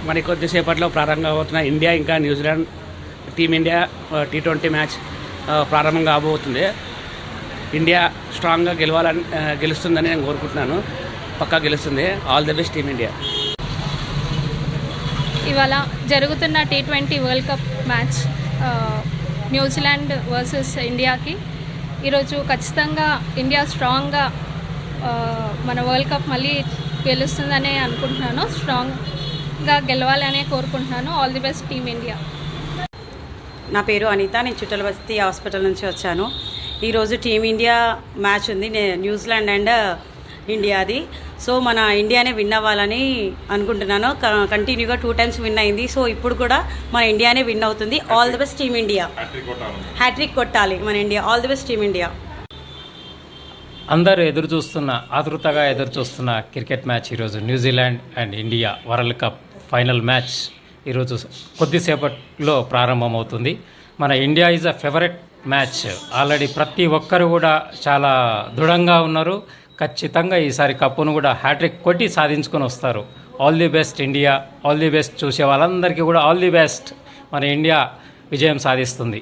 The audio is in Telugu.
మరి కొద్దిసేపట్లో ప్రారంభం అవుతున్న ఇండియా ఇంకా న్యూజిలాండ్ టీమిండియా T20 మ్యాచ్ ప్రారంభం కాబోతుంది. ఇండియా స్ట్రాంగ్గా గెలుస్తుందని నేను కోరుకుంటున్నాను. పక్కా గెలుస్తుంది. All the best team India. ఇవాళ జరుగుతున్న T20 world cup match New Zealand versus ఇండియాకి ఈరోజు ఖచ్చితంగా ఇండియా స్ట్రాంగ్గా మన వరల్డ్ కప్ మళ్ళీ గెలుస్తుందనే అనుకుంటున్నాను. స్ట్రాంగ్గా గెలవాలనే కోరుకుంటున్నాను. All the best team India. నా పేరు అనిత. నేను చుట్టలబస్తీ హాస్పిటల్ నుంచి వచ్చాను. ఈరోజు టీమిండియా మ్యాచ్ ఉంది, న్యూజిలాండ్ అండ్ ఇండియాది. సో మన ఇండియానే విన్ అవ్వాలని అనుకుంటున్నాను. కంటిన్యూగా 2 times విన్ అయింది. సో ఇప్పుడు కూడా మన ఇండియానే విన్ అవుతుంది. All the best team India. Hat trick కొట్టాలి మన India. All the best team India. అందరూ ఆతృతగా ఎదురు చూస్తున్న క్రికెట్ మ్యాచ్ ఈరోజు New Zealand and India world cup final match ఈరోజు కొద్దిసేపట్లో ప్రారంభమవుతుంది. మన India is a favourite match. Already ప్రతి ఒక్కరు కూడా చాలా దృఢంగా ఉన్నారు. ఖచ్చితంగా ఈసారి కప్పును కూడా హ్యాట్రిక్ కొట్టి సాధించుకొని వస్తారు. All the best India. All the best. చూసే వాళ్ళందరికీ కూడా ఆల్ ది బెస్ట్. మన ఇండియా విజయం సాధిస్తుంది.